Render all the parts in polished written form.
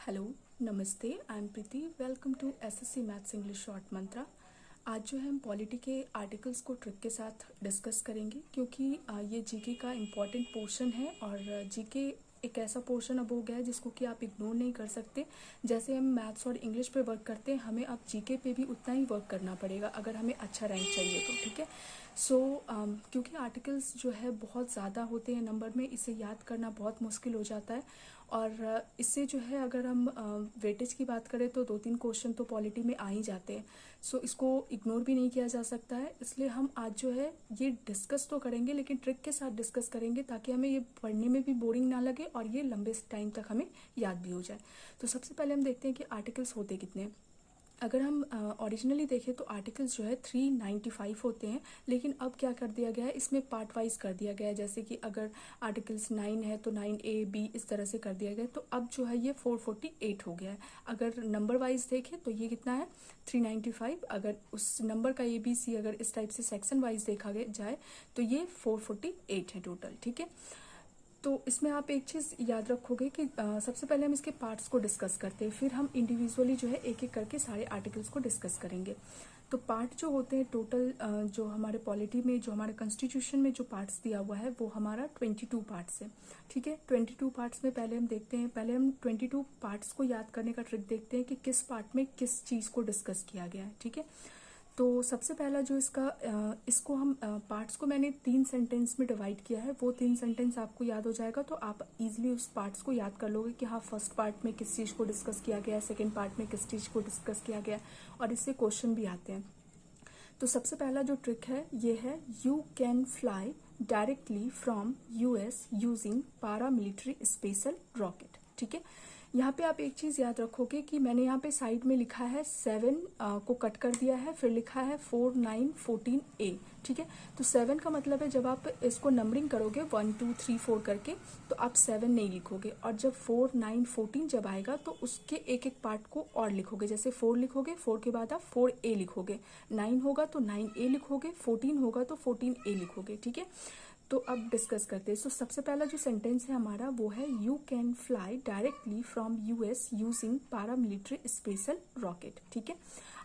Hello, नमस्ते। I am Preeti. Welcome to SSC maths English short mantra. आज जो है हम पॉलिटी के आर्टिकल्स को ट्रिक के साथ डिस्कस करेंगे, क्योंकि ये जीके का इम्पॉर्टेंट पोर्शन है और जीके एक ऐसा पोर्शन अब हो गया है जिसको कि आप इग्नोर नहीं कर सकते। जैसे हम मैथ्स और इंग्लिश पे वर्क करते हैं, हमें अब जीके पे भी उतना ही वर्क करना पड़ेगा अगर हमें अच्छा रैंक चाहिए तो। ठीक है। सो क्योंकि आर्टिकल्स जो है बहुत ज़्यादा होते हैं नंबर में, इसे याद करना बहुत मुश्किल हो जाता है। और इससे जो है अगर हम वेटेज की बात करें तो 2-3 क्वेश्चन तो पॉलिटी में आ ही जाते हैं। सो इसको इग्नोर भी नहीं किया जा सकता है। इसलिए हम आज जो है ये डिस्कस तो करेंगे, लेकिन ट्रिक के साथ डिस्कस करेंगे ताकि हमें ये पढ़ने में भी बोरिंग ना लगे और ये लंबे टाइम तक हमें याद भी हो जाए। तो सबसे पहले हम देखते हैं कि आर्टिकल्स होते कितने हैं। अगर हम ओरिजिनली देखें तो आर्टिकल्स जो है 395 होते हैं, लेकिन अब क्या कर दिया गया है, इसमें पार्ट वाइज कर दिया गया है। जैसे कि अगर आर्टिकल्स 9 है तो 9A B इस तरह से कर दिया गया है। तो अब जो है ये 448 हो गया है। अगर नंबर वाइज देखें तो ये कितना है, 395। अगर उस नंबर का ABC अगर इस टाइप से सेक्शन वाइज देखा जाए तो ये 448 है टोटल। ठीक है। तो इसमें आप एक चीज़ याद रखोगे कि सबसे पहले हम इसके पार्ट्स को डिस्कस करते हैं, फिर हम इंडिविजुअली जो है एक एक करके सारे आर्टिकल्स को डिस्कस करेंगे। तो पार्ट जो होते हैं टोटल, जो हमारे पॉलिटी में, जो हमारे कॉन्स्टिट्यूशन में जो पार्ट्स दिया हुआ है वो हमारा 22 पार्ट्स है। ठीक है। 22 पार्ट्स में पहले हम देखते हैं, पहले हम 22 पार्ट्स को याद करने का ट्रिक देखते हैं कि किस पार्ट में किस चीज़ को डिस्कस किया गया है। ठीक है। तो सबसे पहला जो इसको हम पार्ट्स को मैंने 3 सेंटेंस में डिवाइड किया है। वो 3 सेंटेंस आपको याद हो जाएगा तो आप इजीली उस पार्ट्स को याद कर लोगे कि हाँ, फर्स्ट पार्ट में किस चीज़ को डिस्कस किया गया है, सेकेंड पार्ट में किस चीज़ को डिस्कस किया गया है, और इससे क्वेश्चन भी आते हैं। तो सबसे पहला जो ट्रिक है ये है, you can fly directly from US using paramilitary special rocket. ठीक है। यहाँ पे आप एक चीज़ याद रखोगे कि मैंने यहाँ पे साइड में लिखा है 7 को कट कर दिया है, फिर लिखा है 4, 9, 14A। ठीक है। तो 7 का मतलब है जब आप इसको नंबरिंग करोगे 1, 2, 3, 4 करके, तो आप 7 नहीं लिखोगे, और जब 4, 9, 14 जब आएगा तो उसके एक एक पार्ट को और लिखोगे। जैसे 4 लिखोगे, 4 के बाद आप 4A लिखोगे, 9 होगा तो 9A लिखोगे, 14 होगा तो 14A लिखोगे। ठीक है। तो अब डिस्कस करते हैं। सो सबसे पहला जो सेंटेंस है हमारा वो है, you can fly directly from US using paramilitary special rocket. ठीक है।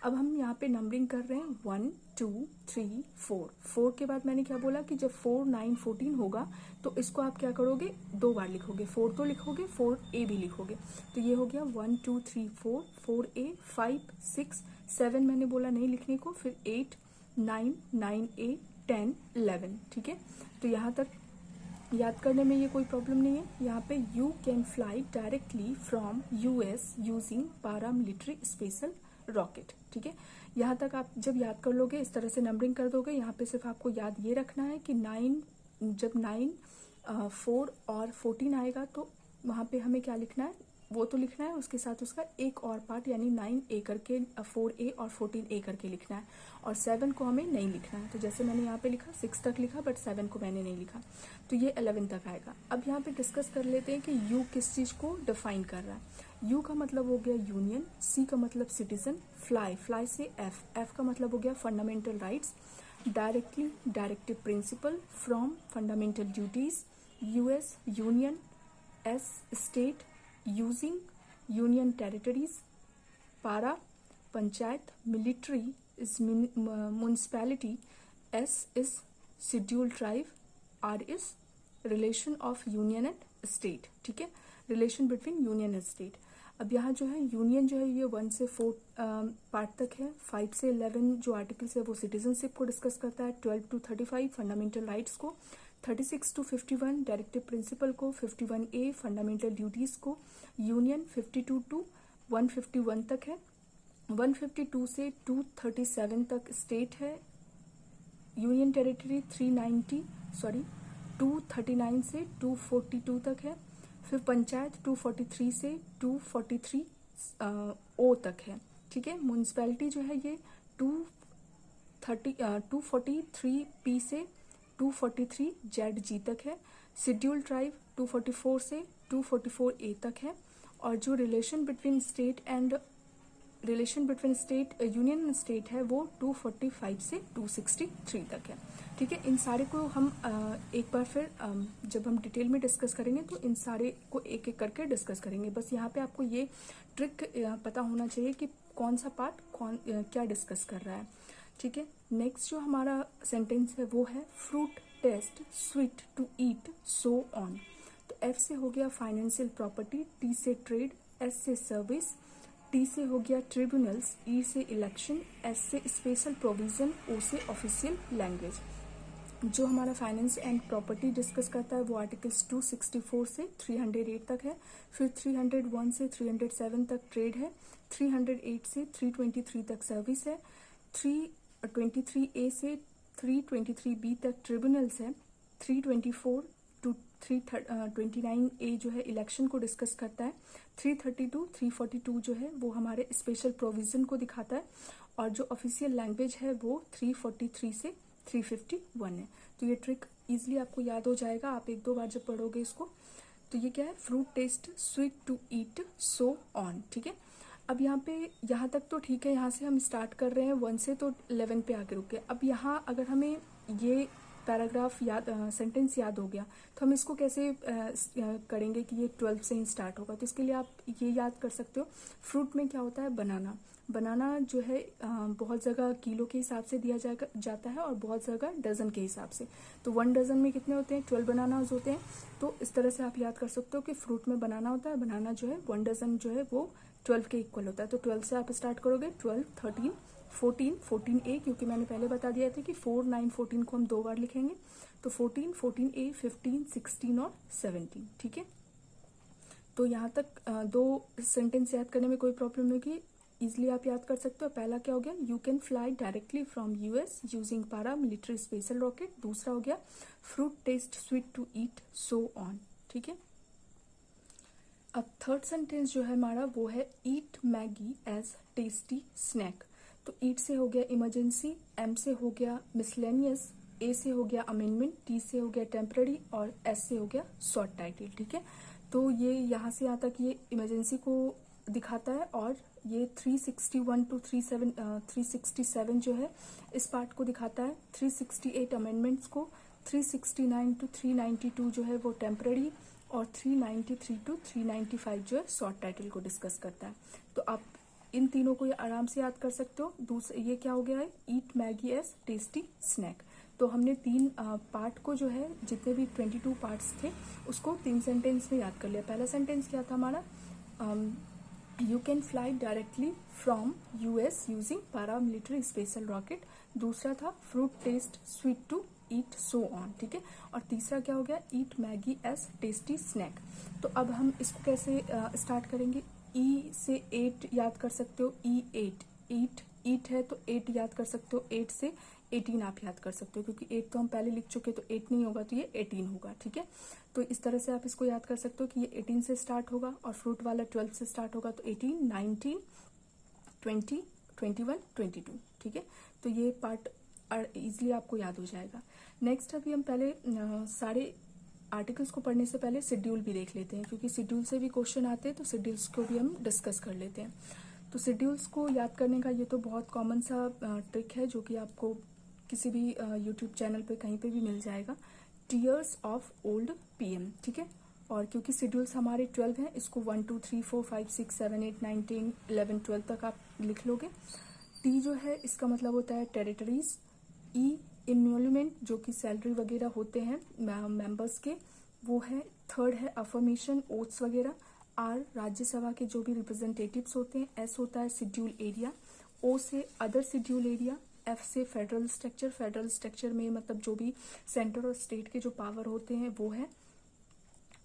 अब हम यहाँ पे नंबरिंग कर रहे हैं 1, 2, 3, 4। 4 के बाद मैंने क्या बोला कि जब 4, 9, 14 होगा तो इसको आप क्या करोगे, 2 बार लिखोगे। 4 तो लिखोगे, 4A भी लिखोगे। तो ये हो गया 1, 2, 3, 4, 4A, 5, 6, 7 मैंने बोला नहीं लिखने को, फिर 8, 9, 9A, 10, 11। ठीक है। तो यहाँ तक याद करने में ये कोई प्रॉब्लम नहीं है। यहाँ पे you can fly directly from US using paramilitary special rocket. ठीक है। यहाँ तक आप जब याद कर लोगे, इस तरह से नंबरिंग कर दोगे। यहाँ पे सिर्फ आपको याद ये रखना है कि 9, जब 9, 4 और 14 आएगा तो वहाँ पे हमें क्या लिखना है, वो तो लिखना है, उसके साथ उसका एक और पार्ट यानी 9A करके 4A और 14A करके लिखना है, और 7 को हमें नहीं लिखना है। तो जैसे मैंने यहाँ पे लिखा 6 तक लिखा, बट 7 को मैंने नहीं लिखा, तो ये 11 तक आएगा। अब यहाँ पे डिस्कस कर लेते हैं कि यू किस चीज़ को डिफाइन कर रहा है। यू का मतलब हो गया यूनियन, सी का मतलब सिटीजन, फ्लाई, फ्लाई से एफ का मतलब हो गया fundamental rights, directly directive principle, from fundamental duties, US union, S state, using union territories, पारा panchayat, military is municipality, S is scheduled tribe, R is relation of union and state. ठीक है। Relation between union and state. अब यहाँ जो है union जो है ये 1 से 4 पार्ट तक है। 5 से 11 जो आर्टिकल्स है वो सिटीजनशिप को डिस्कस करता है, 12 to 35 फंडामेंटल राइट्स को, 36 to 51 डायरेक्टिव प्रिंसिपल को, 51A फंडामेंटल ड्यूटीज को, यूनियन 52 to 151 तक है, 152 से 237 तक स्टेट है, यूनियन टेरिटरी 239 से 242 तक है, फिर पंचायत 243 से 243 O तक है। ठीक है। म्यूनिसिपैलिटी जो है ये 243P से 243ZG तक है, शेड्यूल्ड ट्राइब 244 से 244A तक है, और जो relation between state and relation between state union and state है वो 245 से 263 तक है। ठीक है, इन सारे को हम एक बार फिर जब हम डिटेल में डिस्कस करेंगे तो इन सारे को एक एक करके डिस्कस करेंगे। बस यहाँ पे आपको ये ट्रिक पता होना चाहिए कि कौन सा पार्ट क्या डिस्कस कर रहा है। ठीक है, नेक्स्ट जो हमारा सेंटेंस है वो है fruit taste sweet to eat so on. तो एफ से हो गया फाइनेंशियल प्रॉपर्टी, टी से ट्रेड, एस से सर्विस, टी से हो गया ट्रिब्यूनल्स, ई से इलेक्शन, एस से स्पेशल प्रोविजन, ओ से ऑफिशियल लैंग्वेज। जो हमारा फाइनेंस एंड प्रॉपर्टी डिस्कस करता है वो आर्टिकल्स 264 से 308 तक है। फिर 301 से 307 तक ट्रेड है, 308 से 323 तक सर्विस है, 323A से 323B तक ट्रिब्यूनल्स है, 324 टू 329A जो है इलेक्शन को डिस्कस करता है, 332 342 जो है वो हमारे स्पेशल प्रोविजन को दिखाता है, और जो ऑफिशियल लैंग्वेज है वो 343 से 351 है। तो ये ट्रिक इजीली आपको याद हो जाएगा आप एक दो बार जब पढ़ोगे इसको। तो ये क्या है, fruit taste sweet to eat so on. ठीक है, अब यहाँ पे यहाँ तक तो ठीक है, यहाँ से हम स्टार्ट कर रहे हैं 1 से तो 11 पे आके रुके। अब यहाँ अगर हमें ये पैराग्राफ याद सेंटेंस याद हो गया तो हम इसको कैसे करेंगे कि ये 12 से ही स्टार्ट होगा। तो इसके लिए आप ये याद कर सकते हो, फ्रूट में क्या होता है, बनाना। बनाना जो है बहुत जगह किलो के हिसाब से दिया जाता है और बहुत जगह डजन के हिसाब से। तो 1 डजन में कितने होते हैं, 12 बनानाज होते हैं। तो इस तरह से आप याद कर सकते हो कि फ्रूट में बनाना होता है, बनाना जो है 1 डजन जो है वो 12 के इक्वल होता है। तो 12 से आप स्टार्ट करोगे, 12 13 14 14A, क्योंकि मैंने पहले बता दिया था कि 4 9 14 को हम 2 बार लिखेंगे। तो 14 14A 15 16 और 17। ठीक है, तो यहाँ तक 2 सेंटेंस याद करने में कोई प्रॉब्लम नहीं होगी, इजिली आप याद कर सकते हो। पहला क्या हो गया, you can fly directly from US using para military special rocket. दूसरा हो गया fruit taste sweet to eat so on. ठीक है, अब थर्ड सेंटेंस जो है हमारा वो है eat Maggi as tasty snack. तो ईट से हो गया इमरजेंसी, एम से हो गया मिसलेनियस, ए से हो गया अमेंडमेंट, टी से हो गया टेम्पररी और एस से हो गया शॉर्ट टाइटल। ठीक है, तो ये यहाँ से यहाँ तक ये इमरजेंसी को दिखाता है, और ये 361 टू 367 जो है इस पार्ट को दिखाता है। 368 अमेंडमेंट्स को, 369 टू 392 जो है वो टेम्पररी, और 393 टू 395 जो है शॉर्ट टाइटल को डिस्कस करता है। तो आप इन तीनों को आराम से याद कर सकते हो। दूसरा ये क्या हो गया है, eat Maggi as tasty snack. तो हमने 3 पार्ट को जो है जितने भी 22 पार्ट्स थे उसको 3 सेंटेंस में याद कर लिया। पहला सेंटेंस क्या था हमारा, you can fly directly from US using para military special rocket. दूसरा था fruit taste sweet to eat so on. ठीक है, और तीसरा क्या हो गया, eat Maggi as tasty snack. तो अब हम इसको कैसे स्टार्ट करेंगे, ई से 8 याद कर सकते हो, ई 8 ईट है तो 8 याद कर सकते हो, 8 से 18 आप याद कर सकते हो, क्योंकि 8 तो हम पहले लिख चुके तो 8 नहीं होगा तो ये 18 होगा। ठीक है, तो इस तरह से आप इसको याद कर सकते हो कि ये 18 से स्टार्ट होगा, और फ्रूट वाला 12 से स्टार्ट होगा, तो 18 19 20 21 22। ठीक है, तो ये पार्ट इजिली आपको याद हो जाएगा। नेक्स्ट अभी हम पहले सारे आर्टिकल्स को पढ़ने से पहले शेड्यूल भी देख लेते हैं, क्योंकि शेड्यूल से भी क्वेश्चन आते हैं, तो शेड्यूल्स को भी हम डिस्कस कर लेते हैं। तो शेड्यूल्स को याद करने का ये तो बहुत कॉमन सा ट्रिक है, जो कि आपको किसी भी यूट्यूब चैनल पे कहीं पे भी मिल जाएगा, टीयर्स ऑफ ओल्ड पीएम। ठीक है, और क्योंकि शेड्यूल्स हमारे 12 हैं, इसको 1 2 3 4 5 6 7 8 9 10 11 12 तक आप लिख लोगे। टी जो है इसका मतलब होता है टेरिटरीज, ई इम्यूलमेंट जो कि सैलरी वगैरह होते हैं मेंबर्स के, वो है। थर्ड है अफर्मेशन, ओथ्स वगैरह। आर राज्यसभा के जो भी रिप्रेजेंटेटिव्स होते हैं। एस होता है शेड्यूल एरिया, ओ से अदर शेड्यूल एरिया, एफ से फेडरल स्ट्रक्चर, फेडरल स्ट्रक्चर में मतलब जो भी सेंटर और स्टेट के जो पावर होते हैं वो है।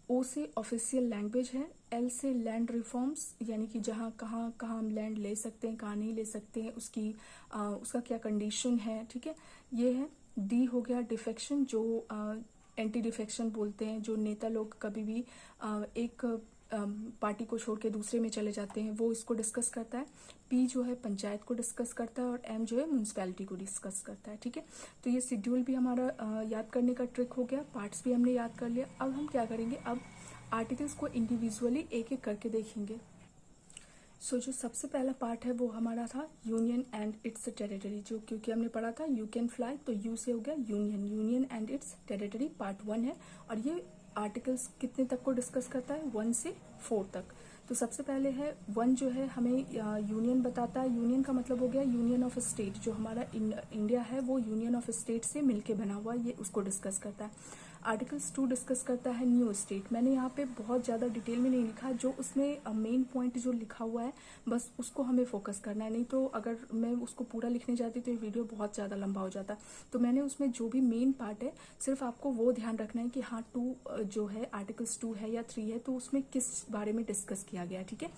ओ से ऑफिशियल लैंग्वेज है। एल से लैंड रिफॉर्म्स, यानी कि जहाँ कहाँ हम लैंड ले सकते हैं, कहाँ नहीं ले सकते हैं, उसका क्या कंडीशन है। ठीक है, ये है। डी हो गया डिफेक्शन, जो एंटी डिफेक्शन बोलते हैं, जो नेता लोग कभी भी एक पार्टी को छोड़ के दूसरे में चले जाते हैं, वो इसको डिस्कस करता है। पी जो है पंचायत को डिस्कस करता है, और एम जो है म्यूनसिपैलिटी को डिस्कस करता है। ठीक है, तो ये शेड्यूल भी हमारा याद करने का ट्रिक हो गया, पार्ट्स भी हमने याद कर लिया। अब हम क्या करेंगे, अब आर्टिकल्स को इंडिविजुअली एक एक करके देखेंगे। जो सबसे पहला पार्ट है वो हमारा था यूनियन एंड इट्स टेरिटरी, जो क्योंकि हमने पढ़ा था यू कैन फ्लाई, तो यू से हो गया union, union and it's territory part 1 है। और ये आर्टिकल्स कितने तक को डिस्कस करता है, 1 से 4 तक। तो सबसे पहले है 1 जो है हमें यूनियन बताता है। यूनियन का मतलब हो गया यूनियन ऑफ स्टेट, जो हमारा इंडिया है वो यूनियन ऑफ स्टेट से मिलके बना हुआ, ये उसको डिस्कस करता है। आर्टिकल्स 2 डिस्कस करता है न्यू स्टेट। मैंने यहाँ पे बहुत ज़्यादा डिटेल में नहीं लिखा, जो उसमें मेन पॉइंट जो लिखा हुआ है बस उसको हमें फोकस करना है, नहीं तो अगर मैं उसको पूरा लिखने जाती तो ये वीडियो बहुत ज़्यादा लंबा हो जाता। तो मैंने उसमें जो भी मेन पार्ट है सिर्फ आपको वो ध्यान रखना है कि हाँ 2 जो है आर्टिकल्स 2 है या 3 है तो उसमें किस बारे में डिस्कस किया गया है, ठीक है।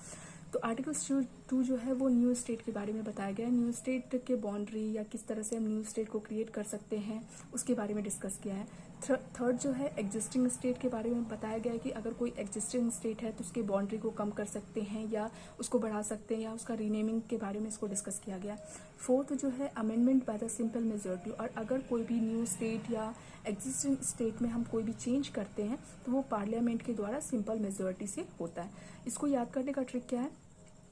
तो आर्टिकल्स 2 जो है वो न्यू स्टेट के बारे में बताया गया है। न्यू स्टेट के बाउंड्री या किस तरह से हम न्यू स्टेट को क्रिएट कर सकते हैं उसके बारे में डिस्कस किया है। थर्ड जो है एग्जिस्टिंग स्टेट के बारे में बताया गया है कि अगर कोई एग्जिस्टिंग स्टेट है तो उसके बाउंड्री को कम कर सकते हैं या उसको बढ़ा सकते हैं, या उसका रीनेमिंग के बारे में इसको डिस्कस किया गया। फोर्थ जो है amendment by the simple majority, और अगर कोई भी न्यू स्टेट या एग्जिस्टिंग स्टेट में हम कोई भी चेंज करते हैं तो वो पार्लियामेंट के द्वारा सिंपल मेजॉरिटी से होता है। इसको याद करने का ट्रिक क्या है,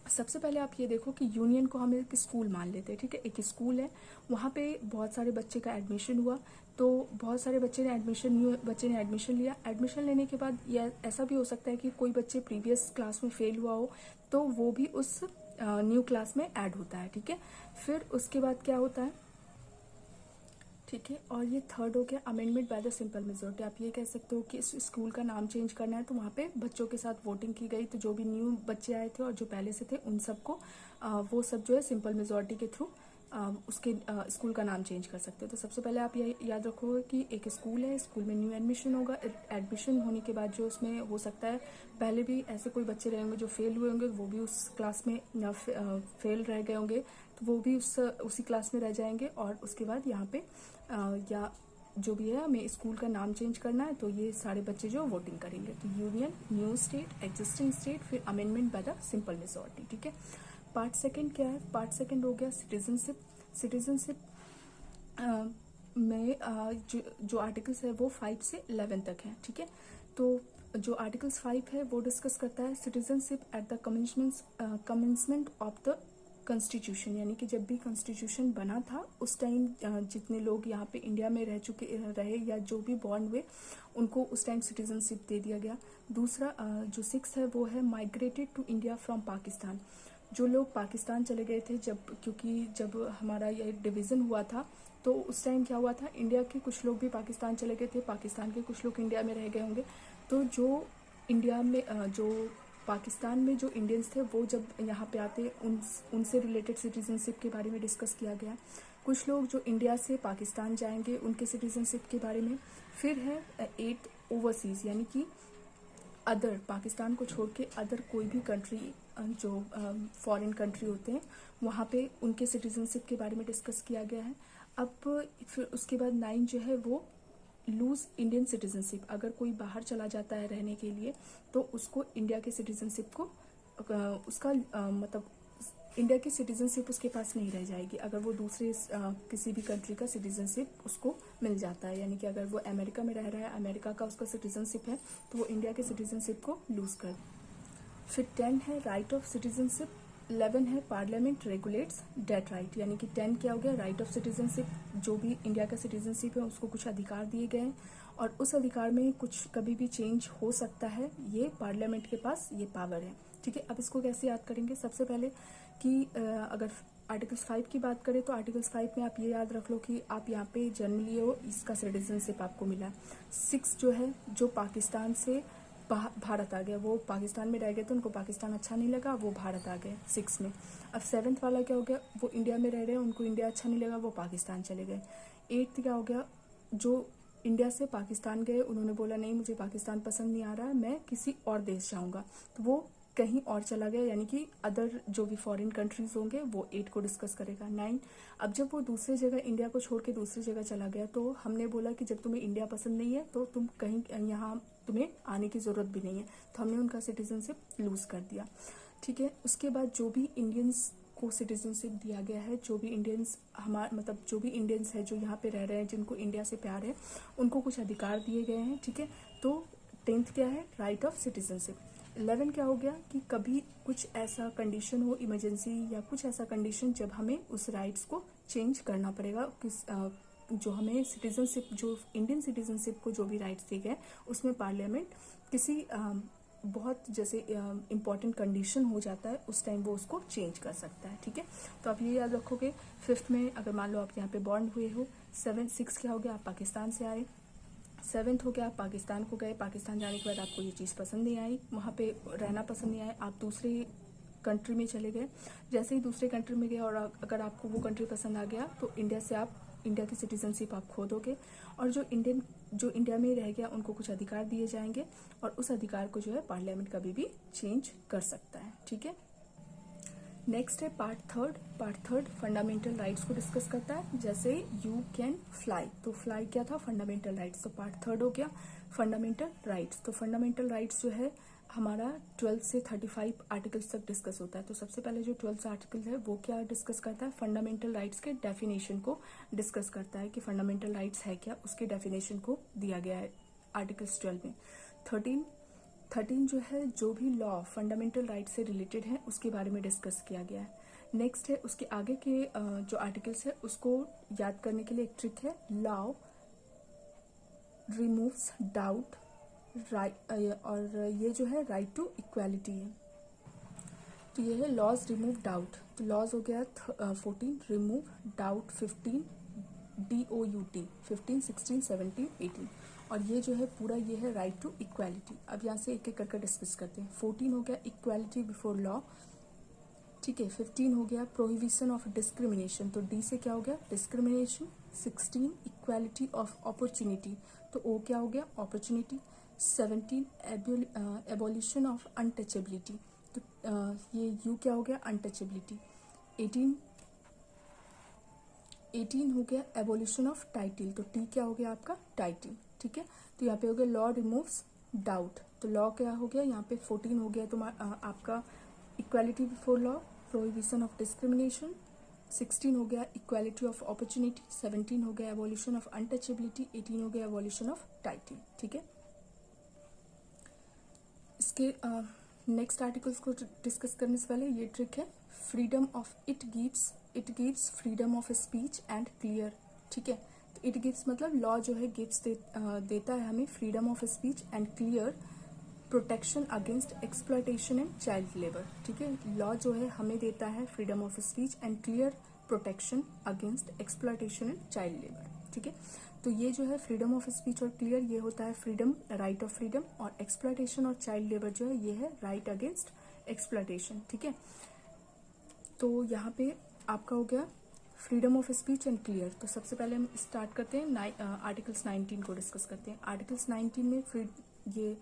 सबसे पहले आप ये देखो कि यूनियन को हम एक स्कूल मान लेते हैं, ठीक है। एक स्कूल है, वहाँ पे बहुत सारे बच्चे का एडमिशन हुआ, तो बहुत सारे न्यू बच्चे ने एडमिशन लिया। एडमिशन लेने के बाद या ऐसा भी हो सकता है कि कोई बच्चे प्रीवियस क्लास में फेल हुआ हो तो वो भी उस न्यू क्लास में ऐड होता है, ठीक है। फिर उसके बाद क्या होता है, ठीक है। और ये थर्ड हो गया amendment by the simple majority. आप ये कह सकते हो कि इस स्कूल का नाम चेंज करना है तो वहाँ पे बच्चों के साथ वोटिंग की गई, तो जो भी न्यू बच्चे आए थे और जो पहले से थे उन सबको वो सब जो है सिंपल मेजॉरिटी के थ्रू उसके स्कूल का नाम चेंज कर सकते हो। तो सबसे पहले आप ये याद रखोगे कि एक स्कूल है, स्कूल में न्यू एडमिशन होगा। एडमिशन होने के बाद जो उसमें हो सकता है पहले भी ऐसे कोई बच्चे रहे होंगे जो फेल हुए होंगे, वो भी उस क्लास में फेल रह गए होंगे तो वो भी उसी क्लास में रह जाएंगे। और उसके बाद यहाँ पे या जो भी है हमें स्कूल का नाम चेंज करना है तो ये सारे बच्चे जो वोटिंग करेंगे। तो union, new state, existing state, फिर amendment by the simple majority, ठीक है। पार्ट सेकंड क्या है, पार्ट सेकंड हो गया सिटीजनशिप। सिटीजनशिप में जो आर्टिकल्स है वो 5 से 11 तक है, ठीक है। तो जो आर्टिकल्स 5 है वो डिस्कस करता है citizenship at the commencement of the constitution, यानी कि जब भी कॉन्स्टिट्यूशन बना था उस टाइम जितने लोग यहाँ पे इंडिया में रहे या जो भी बॉर्न हुए उनको उस टाइम सिटीजनशिप दे दिया गया। दूसरा जो 6 है वो है migrated to India from Pakistan. जो लोग पाकिस्तान चले गए थे क्योंकि जब हमारा ये डिवीज़न हुआ था तो उस टाइम क्या हुआ था, इंडिया के कुछ लोग भी पाकिस्तान चले गए थे, पाकिस्तान के कुछ लोग इंडिया में रह गए होंगे। तो जो इंडिया में जो पाकिस्तान में जो इंडियंस थे वो जब यहाँ पे आते उनसे रिलेटेड सिटीजनशिप के बारे में डिस्कस किया गया। कुछ लोग जो इंडिया से पाकिस्तान जाएंगे उनके सिटीजनशिप के बारे में। फिर है 8 ओवरसीज़, यानी कि अदर, पाकिस्तान को छोड़ के अदर कोई भी कंट्री जो फॉरेन कंट्री होते हैं वहाँ पे उनके सिटीजनशिप के बारे में डिस्कस किया गया है। अब फिर उसके बाद 9 जो है वो लूज इंडियन सिटीजनशिप। अगर कोई बाहर चला जाता है रहने के लिए तो उसको इंडिया के सिटीजनशिप को उसका मतलब इंडिया की सिटीजनशिप उसके पास नहीं रह जाएगी अगर वो दूसरे किसी भी कंट्री का सिटीजनशिप उसको मिल जाता है। यानी कि अगर वो अमेरिका में रह रहा है, अमेरिका का उसका सिटीजनशिप है तो वो इंडिया के सिटीजनशिप को लूज कर। फिर 10 है राइट ऑफ सिटीजनशिप। 11 है पार्लियामेंट रेगुलेट्स डेट राइट, यानी कि 10 क्या हो गया, राइट ऑफ सिटीजनशिप। जो भी इंडिया का सिटीजनशिप है उसको कुछ अधिकार दिए गए हैं और उस अधिकार में कुछ कभी भी चेंज हो सकता है, ये पार्लियामेंट के पास ये पावर है, ठीक है। अब इसको कैसे याद करेंगे, सबसे पहले कि अगर आर्टिकल्स 5 की बात करें तो आर्टिकल्स 5 में आप ये याद रख लो कि आप यहाँ पे जन्म लिए हो, इसका सिटीजनशिप आपको मिला। 6 जो है जो पाकिस्तान से भारत आ गया, वो पाकिस्तान में रह गए तो उनको पाकिस्तान अच्छा नहीं लगा, वो भारत आ गए 6 में। अब 7th वाला क्या हो गया, वो इंडिया में रह रहे हैं, उनको इंडिया अच्छा नहीं लगा, वो पाकिस्तान चले गए। 8th क्या हो गया, जो इंडिया से पाकिस्तान गए उन्होंने बोला नहीं मुझे पाकिस्तान पसंद नहीं आ रहा है, मैं किसी और देश जाऊँगा, तो वो कहीं और चला गया, यानी कि अदर जो भी फॉरेन कंट्रीज होंगे वो 8 को डिस्कस करेगा। 9 अब जब वो दूसरी जगह इंडिया को छोड़ के दूसरी जगह चला गया तो हमने बोला कि जब तुम्हें इंडिया पसंद नहीं है तो तुम कहीं यहाँ तुम्हें आने की ज़रूरत भी नहीं है, तो हमने उनका सिटीजनशिप लूज कर दिया, ठीक है। उसके बाद जो भी इंडियंस को सिटीजनशिप दिया गया है, जो भी इंडियंस जो भी इंडियंस है जो यहाँ पे रह रहे हैं, जिनको इंडिया से प्यार है, उनको कुछ अधिकार दिए गए हैं, ठीक है। तो 10th क्या है, राइट ऑफ सिटीजनशिप। 11 क्या हो गया कि कभी कुछ ऐसा कंडीशन हो, इमरजेंसी या कुछ ऐसा कंडीशन जब हमें उस राइट्स को चेंज करना पड़ेगा, जो हमें सिटीजनशिप, जो इंडियन सिटीजनशिप को जो भी राइट्स दिए गए उसमें पार्लियामेंट किसी बहुत जैसे इम्पॉर्टेंट कंडीशन हो जाता है, उस टाइम वो उसको चेंज कर सकता है। ठीक है, तो आप ये याद रखोगे। 5th में अगर मान लो आप यहाँ पे बॉर्न हुए हो, 6 क्या हो गया, आप पाकिस्तान से आए। 7th हो गया, आप पाकिस्तान को गए, पाकिस्तान जाने के बाद आपको ये चीज़ पसंद नहीं आई, वहाँ पे रहना पसंद नहीं आया, आप दूसरे कंट्री में चले गए। जैसे ही दूसरे कंट्री में गए और अगर आपको वो कंट्री पसंद आ गया तो इंडिया की सिटीजनशिप आप खो दोगे, और जो इंडिया में रह गया उनको कुछ अधिकार दिए जाएंगे, और उस अधिकार को जो है पार्लियामेंट कभी भी चेंज कर सकता है। ठीक है, नेक्स्ट है पार्ट थर्ड फंडामेंटल राइट्स को डिस्कस करता है। जैसे यू कैन फ्लाई, तो फ्लाई क्या था, फंडामेंटल राइट्स। तो पार्ट 3 हो गया फंडामेंटल राइट्स। तो फंडामेंटल राइट्स जो है हमारा 12 से 35 आर्टिकल्स तक डिस्कस होता है। तो सबसे पहले जो 12 आर्टिकल है वो क्या डिस्कस करता है, फंडामेंटल राइट्स के डेफिनेशन को डिस्कस करता है कि फंडामेंटल राइट्स है क्या, उसके डेफिनेशन को दिया गया है आर्टिकल्स 12 में। 13 जो है जो भी लॉ फंडामेंटल राइट से रिलेटेड है उसके बारे में डिस्कस किया गया है। नेक्स्ट है उसके आगे के जो आर्टिकल्स है उसको याद करने के लिए एक ट्रिक है, लॉ रिमूव्स डाउट राइट, और ये जो है राइट टू इक्वालिटी है। तो ये है लॉज रिमूव डाउट। तो लॉज हो गया 14, रिमूव डाउट 15, DOUT 15, 16, 17, 18, और ये जो है पूरा ये है राइट टू इक्वालिटी। अब यहाँ से एक एक करके डिस्कस करते हैं। 14 हो गया इक्वालिटी बिफोर लॉ। ठीक है, 15 हो गया प्रोहिबिशन ऑफ डिस्क्रिमिनेशन, तो डी से क्या हो गया, डिस्क्रिमिनेशन। 16 इक्वालिटी ऑफ अपॉर्चुनिटी, तो ओ क्या हो गया, अपॉर्चुनिटी। 17 एबोलिशन ऑफ अनटचेबिलिटी, तो ये यू क्या हो गया, अनटचेबिलिटी। 18 हो गया एबोलिशन ऑफ टाइटिल, तो टी क्या हो गया आपका, टाइटिल। ठीक है, तो यहाँ पे हो गया लॉ रिमूव्स डाउट, तो लॉ क्या हो गया यहाँ पे 14 हो गया तुम्हारा आपका equality before law, prohibition of discrimination. 16 हो गया इक्वालिटी ऑफ अपॉर्चुनिटी। 17 हो गया एबोलिशन ऑफ अनटचेबिलिटी। 18 हो गया एबोलिशन ऑफ टाइटिल। ठीक है, इसके नेक्स्ट आर्टिकल्स को डिस्कस करने से पहले ये ट्रिक है, freedom of it gives freedom of speech and clear. ठीक है, तो इट गिव्स मतलब लॉ जो है गिव्स देता है हमें freedom of speech and clear protection against exploitation and child labour. ठीक है, लॉ जो है हमें देता है freedom of speech and clear protection against exploitation and child labour. ठीक है, तो ये जो है फ्रीडम ऑफ स्पीच और क्लियर ये होता है फ्रीडम, राइट ऑफ फ्रीडम, और एक्सप्लॉयटेशन और चाइल्ड लेबर जो है ये है राइट अगेंस्ट एक्सप्लॉयटेशन। ठीक है, तो यहाँ पे आपका हो गया freedom of speech and clear. तो सबसे पहले हम स्टार्ट करते हैं आर्टिकल्स 19 को डिस्कस करते हैं। आर्टिकल्स 19 में फिर ये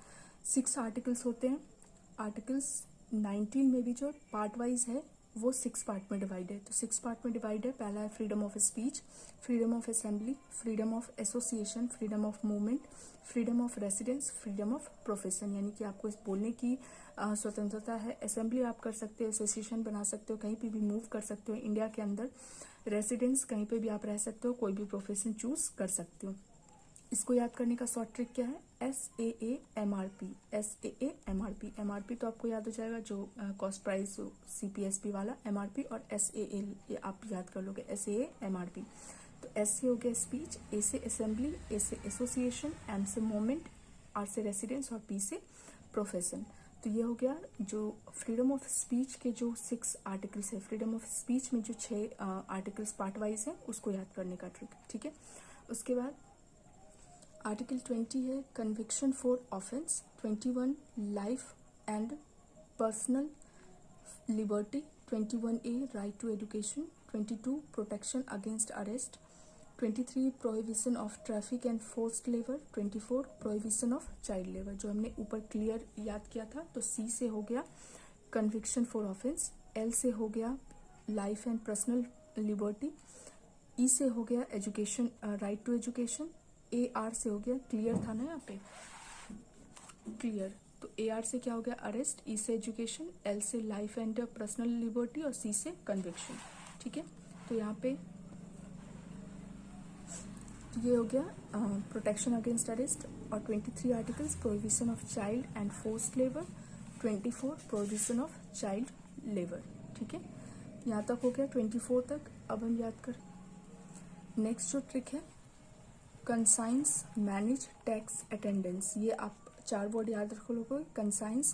6 आर्टिकल्स होते हैं। आर्टिकल्स 19 में भी जो पार्ट वाइज है वो 6 पार्ट में डिवाइड है। तो 6 पार्ट में डिवाइड है। पहला है freedom of speech, freedom of assembly, freedom of association, freedom of movement, freedom of residence, freedom of profession, यानी कि आपको इस बोलने की स्वतंत्रता है। असेंबली आप कर सकते हो, एसोसिएशन बना सकते हो, कहीं पे भी मूव कर सकते हो इंडिया के अंदर। रेसिडेंस कहीं पे भी आप रह सकते हो, कोई भी प्रोफेशन चूज कर सकते हो। इसको याद करने का शॉर्ट ट्रिक क्या है, SAAMRP। SAAMRP, MRP तो आपको याद हो जाएगा जो कॉस्ट प्राइस CPSP वाला, MRP और SAA ये आप याद कर लोगे, SAAMRP। तो S से हो गया स्पीच, A से असेंबली, A से एसोसिएशन, M से मूवमेंट, R से रेसिडेंस और P से प्रोफेशन। तो ये हो गया जो फ्रीडम ऑफ स्पीच के जो 6 आर्टिकल्स है, फ्रीडम ऑफ स्पीच में जो 6 आर्टिकल्स पार्ट वाइज है उसको याद करने का ट्रिक। ठीक है, उसके बाद आर्टिकल 20 है conviction for offence. 21 life and personal liberty. 21A right to education. 22 protection against arrest. 23 prohibition of traffic and forced labour. 24 prohibition of child labour, जो हमने ऊपर क्लियर याद किया था। तो C से हो गया कन्विक्शन फॉर ऑफेंस, L से हो गया life and personal liberty, E से हो गया education, right to education, AR से हो गया क्लियर था ना यहाँ पे, क्लियर। तो AR से क्या हो गया अरेस्ट, E से एजुकेशन, L से लाइफ एंड पर्सनल लिबर्टी और C से कन्विक्शन। ठीक है, तो यहाँ पे ये हो गया प्रोटेक्शन अगेंस्ट अरेस्ट। और 23 articles prohibition of child and forced labour. 24 prohibition of child labour. ठीक है, यहाँ तक हो गया 24 तक। अब हम याद कर नेक्स्ट जो ट्रिक है कंसाइंस मैनेज टैक्स अटेंडेंस। ये आप 4 वर्ड याद रखो लोगों, conscience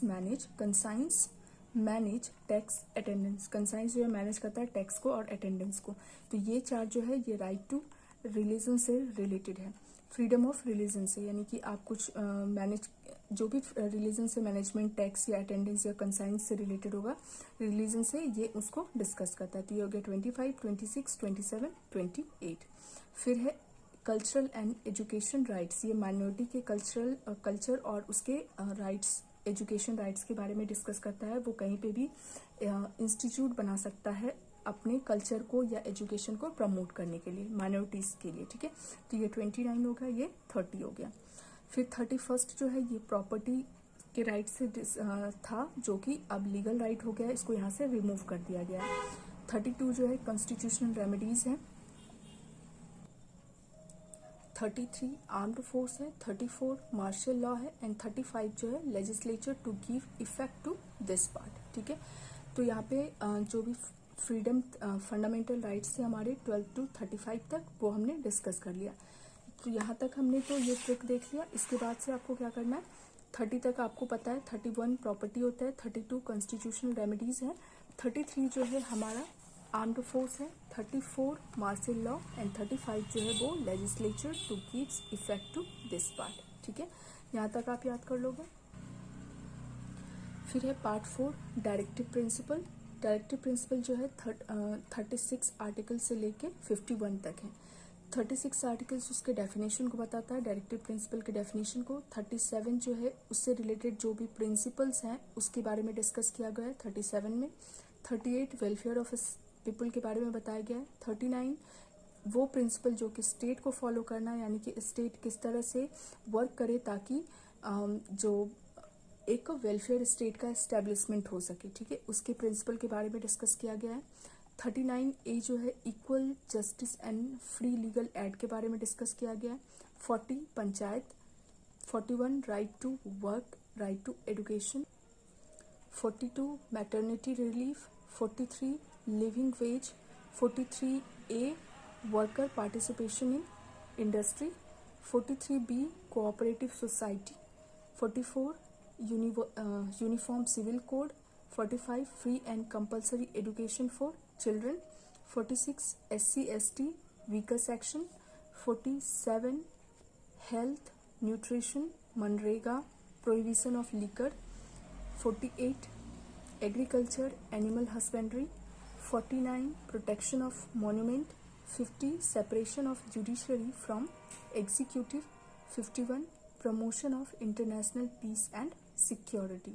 manage tax attendance. Conscience जो है मैनेज करता है टैक्स को और अटेंडेंस को। तो ये 4 जो है ये राइट टू रिलीजन से रिलेटेड है, फ्रीडम ऑफ रिलीजन से, यानी कि आप कुछ मैनेज जो भी रिलीजन से मैनेजमेंट टैक्स या अटेंडेंस या कंसाइंस से रिलेटेड होगा रिलीजन से, ये उसको डिस्कस करता है। तो ये हो गया 25, 26, 27, 28। फिर है कल्चरल एंड एजुकेशन राइट्स। ये माइनॉरिटी के कल्चर और उसके राइट्स, एजुकेशन राइट्स के बारे में डिस्कस करता है। वो कहीं पे भी इंस्टीट्यूट बना सकता है अपने कल्चर को या एजुकेशन को प्रमोट करने के लिए माइनॉरिटीज के लिए। ठीक है, तो ये 29 हो गया, ये 30 हो गया। फिर 31 जो है ये प्रॉपर्टी के राइट से था, जो कि अब लीगल राइट हो गया, इसको यहाँ से रिमूव कर दिया गया है। 32 जो है कॉन्स्टिट्यूशनल रेमेडीज है। 33 आर्म्ड फोर्स है। 34 मार्शल लॉ है। एंड 35 जो है legislature to give effect to this part. ठीक है, तो यहाँ पे जो भी फ्रीडम फंडामेंटल राइट्स थे हमारे 12 to 35 तक, वो हमने डिस्कस कर लिया। तो यहाँ तक हमने तो ये ट्रिक देख लिया। इसके बाद से आपको क्या करना है, 30 तक आपको पता है, 31 प्रॉपर्टी होता है, 32 कॉन्स्टिट्यूशनल रेमेडीज है, 33 जो है हमारा आर्म्ड फोर्स है, 34 मार्शल लॉ एंड 35 जो है वो legislature to gives effect to this part. ठीक है, यहाँ तक आप याद कर लोगे। फिर है part 4 directive principle. Directive principle जो है 36 आर्टिकल से लेके 51 तक है। 36 आर्टिकल्स उसके डेफिनेशन को बताता है, डायरेक्टिव प्रिंसिपल के डेफिनेशन को। 37 जो है उससे रिलेटेड जो भी प्रिंसिपल्स हैं उसके बारे में डिस्कस किया गया है 37 में। 38 वेलफेयर ऑफ पीपल के बारे में बताया गया है। 39 वो प्रिंसिपल जो कि स्टेट को फॉलो करना है, यानी कि स्टेट किस तरह से वर्क करे ताकि जो एक वेलफेयर स्टेट का एस्टेब्लिशमेंट हो सके। ठीक है, उसके प्रिंसिपल के बारे में डिस्कस किया गया है। 39A जो है equal justice and free legal aid के बारे में डिस्कस किया गया है। 40 panchayat. 41 right to work, right to education. 42 maternity relief. 43 living wage. 43A worker participation in industry. 43B cooperative society. 44 uniform civil code. 45 free and compulsory education for children. 46 SC/ST weaker section. 47 health nutrition MNREGA prohibition of liquor. 48 agriculture animal husbandry. 49 protection of monument. 50 separation of judiciary from executive. 51 promotion of international peace and security.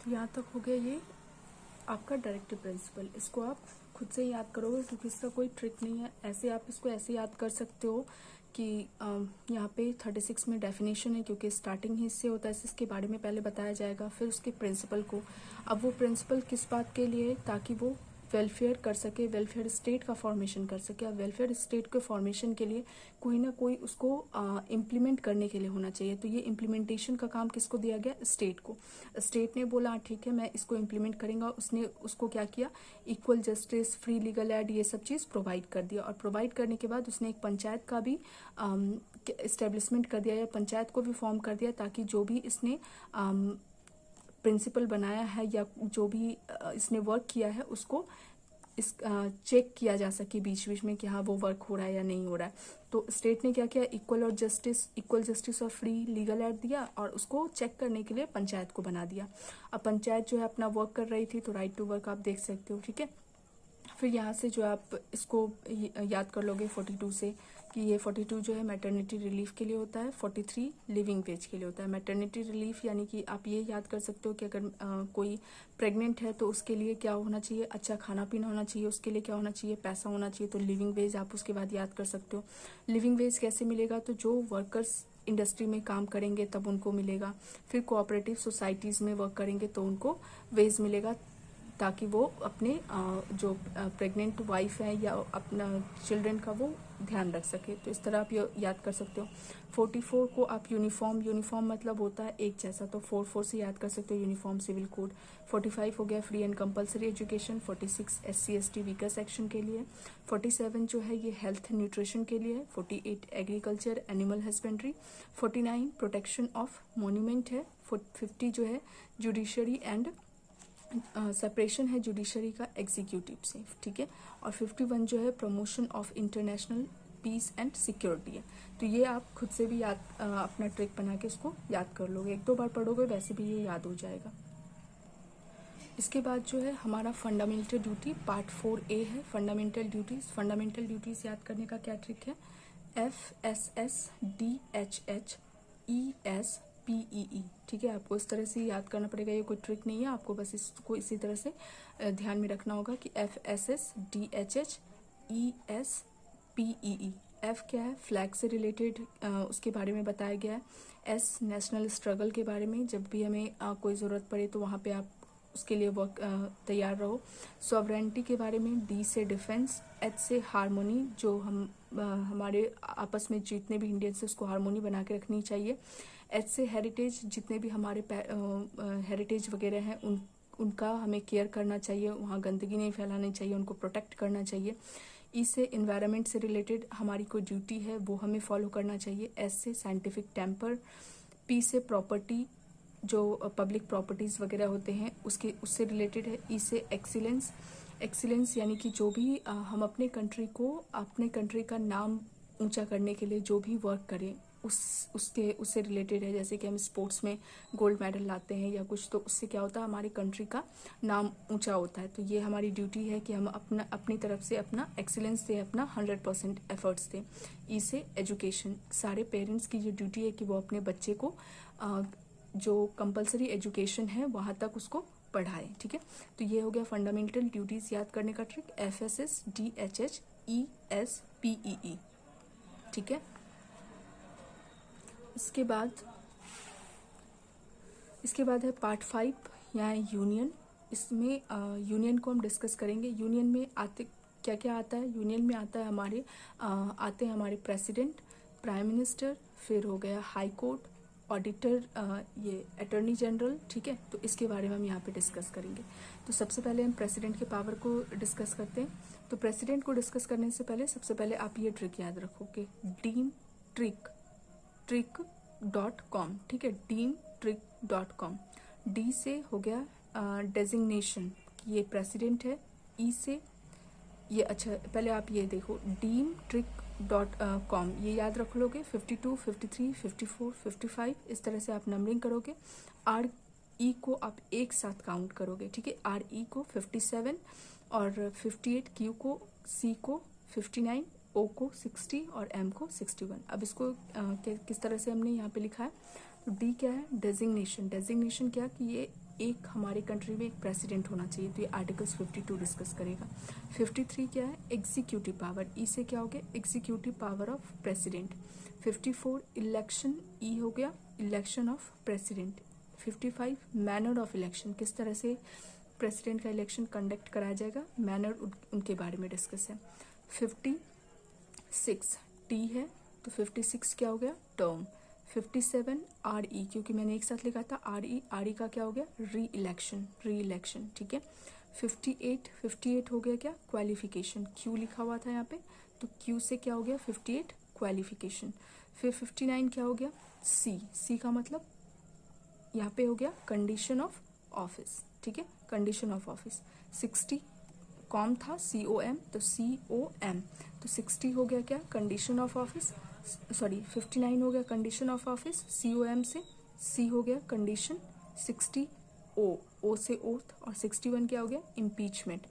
तो यहाँ तक हो गया ये आपका directive principle. इसको आप खुद से ही याद करोगे क्योंकि इसका कोई ट्रिक नहीं है। ऐसे आप इसको ऐसे याद कर सकते हो कि यहाँ पे 36 में डेफिनेशन है, क्योंकि स्टार्टिंग ही इससे होता है, इसके बारे में पहले बताया जाएगा, फिर उसके प्रिंसिपल को। अब वो प्रिंसिपल किस बात के लिए, ताकि वो वेलफेयर कर सके, वेलफेयर स्टेट का फॉर्मेशन कर सके। अब वेलफेयर स्टेट के फॉर्मेशन के लिए कोई ना कोई उसको इम्प्लीमेंट करने के लिए होना चाहिए। तो ये इम्प्लीमेंटेशन का काम किसको दिया गया, स्टेट को। स्टेट ने बोला ठीक है मैं इसको इम्प्लीमेंट करेंगे, उसने उसको क्या किया, equal justice, free legal add, ये सब चीज़ प्रोवाइड कर दिया। और प्रोवाइड करने के बाद उसने एक पंचायत का भी इस्टेब्लिशमेंट कर दिया, या पंचायत को भी फॉर्म कर दिया, ताकि जो भी इसने प्रिंसिपल बनाया है या जो भी इसने वर्क किया है उसको इस चेक किया जा सके बीच बीच में कि हाँ वो वर्क हो रहा है या नहीं हो रहा है। तो स्टेट ने क्या किया, इक्वल जस्टिस और फ्री लीगल एड दिया, और उसको चेक करने के लिए पंचायत को बना दिया। अब पंचायत जो है अपना वर्क कर रही थी, तो राइट टू वर्क आप देख सकते हो। ठीक है, फिर यहाँ से जो आप इसको याद कर लोगे 42 से कि ये 42 जो है मैटरनिटी रिलीफ के लिए होता है। 43 लिविंग वेज के लिए होता है। मैटरनिटी रिलीफ यानी कि आप ये याद कर सकते हो कि अगर कोई प्रेग्नेंट है तो उसके लिए क्या होना चाहिए, अच्छा खाना पीना होना चाहिए, उसके लिए क्या होना चाहिए, पैसा होना चाहिए। तो लिविंग वेज आप उसके बाद याद कर सकते हो। लिविंग वेज कैसे मिलेगा, तो जो वर्कर्स इंडस्ट्री में काम करेंगे तब उनको मिलेगा। फिर कोऑपरेटिव सोसाइटीज़ में वर्क करेंगे तो उनको वेज मिलेगा। ताकि वो अपने जो प्रेग्नेंट वाइफ है या अपना चिल्ड्रन का वो ध्यान रख सके। तो इस तरह आप ये याद कर सकते हो। 44 को आप यूनिफॉर्म मतलब होता है एक जैसा, तो 44 से याद कर सकते हो यूनिफॉर्म सिविल कोड। 45 हो गया free and compulsory education. 46 SC/ST weaker section के लिए। 47 जो है ये हेल्थ न्यूट्रिशन के लिए है। 48 agriculture animal husbandry. 49 protection of monument है। 50 जो है जुडिशरी एंड सेपरेशन है जुडिशरी का एग्जीक्यूटिव से, ठीक है। और 51 जो है promotion of international peace and security है। तो ये आप खुद से भी याद अपना ट्रिक बना के इसको याद कर लोगे, एक दो बार पढ़ोगे वैसे भी ये याद हो जाएगा। इसके बाद जो है हमारा फंडामेंटल ड्यूटी पार्ट 4A है। फंडामेंटल ड्यूटीज याद करने का क्या ट्रिक है? FSSDHHESPEE, ठीक है। आपको इस तरह से याद करना पड़ेगा, ये कोई ट्रिक नहीं है, आपको बस इसको इसी तरह से ध्यान में रखना होगा कि FSSDHHESPEE। F क्या है? फ्लैग से रिलेटेड उसके बारे में बताया गया है। S नेशनल स्ट्रगल के बारे में, जब भी हमें कोई ज़रूरत पड़े तो वहाँ पे आप उसके लिए वर्क तैयार रहो। सॉवरेनिटी के बारे में। D से डिफेंस। H से हारमोनी, जो हमारे आपस में जितने भी इंडियंस है उसको हारमोनी बना के रखनी चाहिए। H से हेरिटेज, जितने भी हमारे हेरिटेज वगैरह हैं उनका हमें केयर करना चाहिए, वहाँ गंदगी नहीं फैलानी चाहिए, उनको प्रोटेक्ट करना चाहिए। E से इन्वायरमेंट से रिलेटेड हमारी कोई ड्यूटी है वो हमें फॉलो करना चाहिए। S से साइंटिफिक टेम्पर। P से प्रॉपर्टी, जो पब्लिक प्रॉपर्टीज़ वगैरह होते हैं उससे रिलेटेड है। E से एक्सीलेंस यानी कि जो भी हम अपने कंट्री का नाम ऊंचा करने के लिए जो भी वर्क करें उससे रिलेटेड है। जैसे कि हम स्पोर्ट्स में गोल्ड मेडल लाते हैं या कुछ, तो उससे क्या होता है हमारी कंट्री का नाम ऊंचा होता है। तो ये हमारी ड्यूटी है कि हम अपनी तरफ से अपना एक्सीलेंस दें, अपना 100% एफर्ट्स दें। ई से एजुकेशन, सारे पेरेंट्स की ये ड्यूटी है कि वो अपने बच्चे को जो कंपलसरी एजुकेशन है वहाँ तक उसको पढ़ाए, ठीक है। तो ये हो गया फंडामेंटल ड्यूटीज याद करने का ट्रिक, FSSDHHESPEE, ठीक है। इसके बाद है पार्ट 5 यहाँ यूनियन। इसमें यूनियन को हम डिस्कस करेंगे। यूनियन में क्या क्या आता है? यूनियन में आता है आते हैं हमारे प्रेसिडेंट, प्राइम मिनिस्टर, फिर हो गया हाई कोर्ट, ऑडिटर, ये अटॉर्नी जनरल, ठीक है। तो इसके बारे में हम यहाँ पे डिस्कस करेंगे। तो सबसे पहले हम प्रेसिडेंट के पावर को डिस्कस करते हैं। तो प्रेसिडेंट को डिस्कस करने से पहले सबसे पहले आप ये ट्रिक याद रखोगे, DeemTrick.com, ठीक है, DeemTrick.com। डी से हो गया डेजिग्नेशन, ये प्रेसिडेंट है। ई से ये, अच्छा पहले आप ये देखो, DeemTrick.com, ये याद रख लोगे। 52, 53, 54, 55 इस तरह से आप नंबरिंग करोगे। RE को आप एक साथ काउंट करोगे, ठीक है। RE को 57 और 58, Q को, C को 59, O को 60 और M को 61। अब इसको किस तरह से हमने यहाँ पे लिखा है? तो D क्या है? डेजिग्नेशन क्या कि ये एक हमारी कंट्री में एक प्रेसिडेंट होना चाहिए, तो ये आर्टिकल्स 52 डिस्कस करेगा। 53 क्या है? Executive power. ई से क्या हो गया? Executive power of president. 54 election, E हो गया election of president. 55 manner of election, किस तरह से प्रेसिडेंट का इलेक्शन कंडक्ट कराया जाएगा, मैनर उनके बारे में डिस्कस है। 56 टी है, तो 56 क्या हो गया? टर्म। 57 RE, क्योंकि मैंने एक साथ लिखा था RE का क्या हो गया? री इलेक्शन, ठीक है। 58 हो गया क्या? क्वालिफिकेशन, Q लिखा हुआ था यहाँ पे, तो Q से क्या हो गया? 58 क्वालिफिकेशन। फिर 59 क्या हो गया? C का मतलब यहाँ पे हो गया कंडीशन ऑफ ऑफिस, ठीक है, कंडीशन ऑफ ऑफिस। 60 कॉम था, COM, तो COM, तो 60 हो गया क्या? कंडीशन ऑफ ऑफिस, 59 हो गया कंडीशन ऑफ ऑफिस, COM से C हो गया कंडीशन, 60 O से ओथ, और 61 क्या हो गया? इम्पीचमेंट।